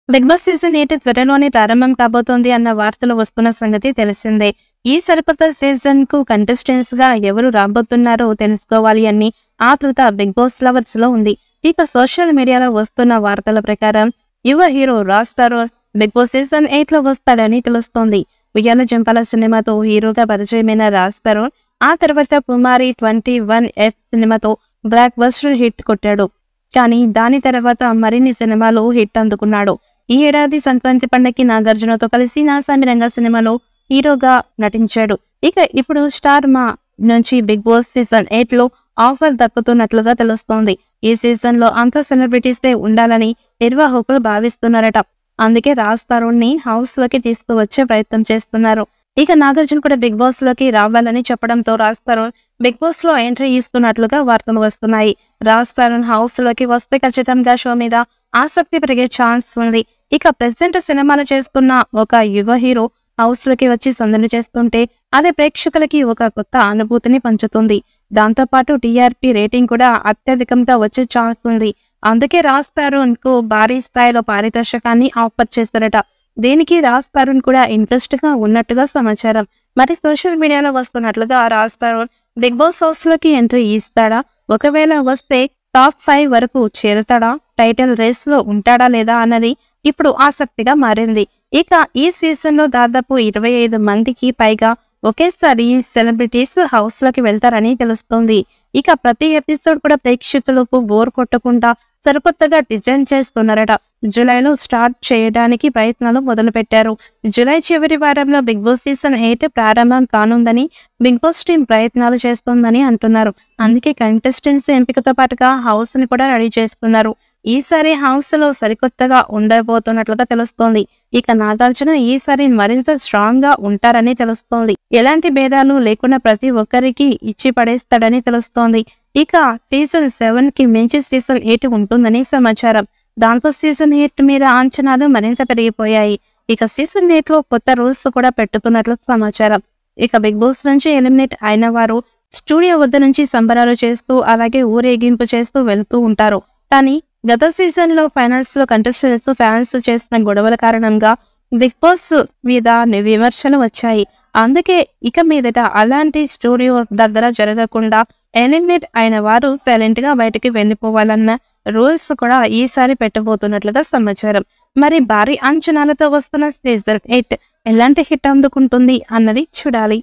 Big Boss season 8 త్వరలోనే ప్రారంభం కాబోతోంది అన్న వార్తలు వస్తున్న సంగతి తెలిసిందే. ఈ సరికొత్త సీజన్ కు కంటెస్టెంట్స్ గా ఎవరు రాబోతున్నారో తెలుసుకోవాలి అని ఆతృత బిగ్ బాస్ లవర్స్ లో ఉంది. ఇక సోషల్ మీడియాలో వస్తున్న వార్తల ప్రకారం యువ hero Raj Tarun Bigg Boss season 8 లో వస్తాడని తెలుస్తోంది. ఉయ్యాల జంపాల సినిమాతో హీరోగా పరిచయమైన రాజ్ తరుణ్ ఆ తర్వాత కుమారి 21F సినిమాతో బ్లాక్ బస్టర్ హిట్ కొట్టాడు. కానీ దాని తర్వాత మరిన్ని సినిమాలు హిట్ అందుకున్నాడు. ఈ ఏడాది సంక్రాంతి పండగకి నాగార్జునతో కలిసి నాసామి రంగ సినిమాలో హీరోగా నటించాడు. ఇక ఇప్పుడు స్టార్ మా నుంచి బిగ్ బాస్ సీజన్ 8 లో ఆఫర్ దక్కుతున్నట్లుగా తెలుస్తోంది. ఈ సీజన్ లో అంతా సెలబ్రిటీసే ఉండాలని నిర్వాహకులు భావిస్తున్నారట. అందుకే రాజ్ తరుణ్ ని హౌస్ లోకి తీసుకువచ్చే ప్రయత్నం చేస్తున్నారు. ఇక నాగార్జున కూడా బిగ్ బాస్ లోకి రావాలని చెప్పడంతో రాజ్ తరుణ్ బిగ్ బాస్ లో ఎంట్రీ ఇస్తున్నట్లుగా వార్తలు వస్తున్నాయి. రాజ్ తరుణ్ హౌస్ లోకి వస్తే ఖచ్చితంగా షో మీద ఆసక్తి పెరిగే ఛాన్స్ ఉంది. ఇక ప్రెసెంట్ సినిమాలు చేస్తున్న ఒక యువ హీరో హౌస్ లోకి వచ్చి సందడి చేస్తుంటే అది ప్రేక్షకులకి ఒక కొత్త అనుభూతిని పంచుతుంది. దాంతో పాటు టీఆర్పీ రేటింగ్ కూడా అత్యధికంగా వచ్చే ఛాన్స్ ఉంది. అందుకే రాజ్ తరుణ్ కు భారీ స్థాయిలో పారితోషికాన్ని ఆఫర్ చేస్తారట. దీనికి రాజ్ తరుణ్ కూడా ఇంట్రెస్ట్ గా ఉన్నట్టుగా సమాచారం. మరి సోషల్ మీడియాలో వస్తున్నట్లుగా Raj Tarun Bigg Boss house లోకి ఎంట్రీ ఇస్తాడా? ఒకవేళ వస్తే టాప్ 5 వరకు చేరుతాడా? టైటిల్ రేస్ లో ఉంటాడా లేదా అన్నది ఇప్పుడు ఆసక్తిగా మారింది. ఇక ఈ సీజన్ లో దాదాపు 25 మందికి పైగా ఒకేసారి సెలబ్రిటీస్ హౌస్ లోకి వెళ్తారని తెలుస్తోంది. ఇక ప్రతి ఎపిసోడ్ కూడా ప్రేక్షకులకు బోర్ కొట్టకుండా సరికొత్తగా డిజైన్ చేస్తున్నారట. జూలైలో స్టార్ట్ చేయడానికి ప్రయత్నాలు మొదలు పెట్టారు. జూలై చివరి వారంలో బిగ్ బాస్ సీజన్ 8 ప్రారంభం కానుందని బిగ్ బాస్ టీం ప్రయత్నాలు చేస్తోందని అంటున్నారు. అందుకే కంటెస్టెంట్స్ ఎంపికతో పాటుగా హౌస్ ని కూడా రెడీ చేస్తున్నారు. ఈసారి హౌస్ లో సరికొత్తగా ఉండబోతున్నట్లుగా తెలుస్తోంది. ఇక నాగార్జున ఈసారి మరింత స్ట్రాంగ్ గా ఉంటారని తెలుస్తోంది. ఎలాంటి భేదాలు లేకుండా ప్రతి ఒక్కరికి ఇచ్చి పడేస్తాడని తెలుస్తోంది. ఇక సీజన్ 7 కి మించి సీజన్ 8 ఉంటుందని సమాచారం. దాంతో సీజన్ 8 మీద అంచనాలు మరింత పెరిగిపోయాయి. ఇక సీజన్ 8 లో కొత్త రూల్స్ కూడా పెట్టుతున్నట్లు సమాచారం. ఇక బిగ్ బాస్ నుంచి ఎలిమినేట్ అయిన వారు స్టూడియో వద్ద నుంచి సంబరాలు చేస్తూ అలాగే ఊరేగింపు చేస్తూ వెళ్తూ ఉంటారు. కానీ గత సీజన్ లో ఫైనల్స్ లో కంటెస్టెంట్స్ ఫ్యాన్స్ చేసిన గొడవల కారణంగా బిగ్ బాస్ మీద విమర్శలు వచ్చాయి. అందుకే ఇక మీదట అలాంటి స్టూడియో దగ్గర జరగకుండా ఎలిమినేట్ అయిన వారు సైలెంట్ గా బయటికి వెళ్లిపోవాలన్న రూల్స్ కూడా ఈసారి పెట్టబోతున్నట్లుగా సమాచారం. మరి భారీ అంచనాలతో వస్తున్న సీజన్ 8 ఎలాంటి హిట్ అందుకుంటుంది అన్నది చూడాలి.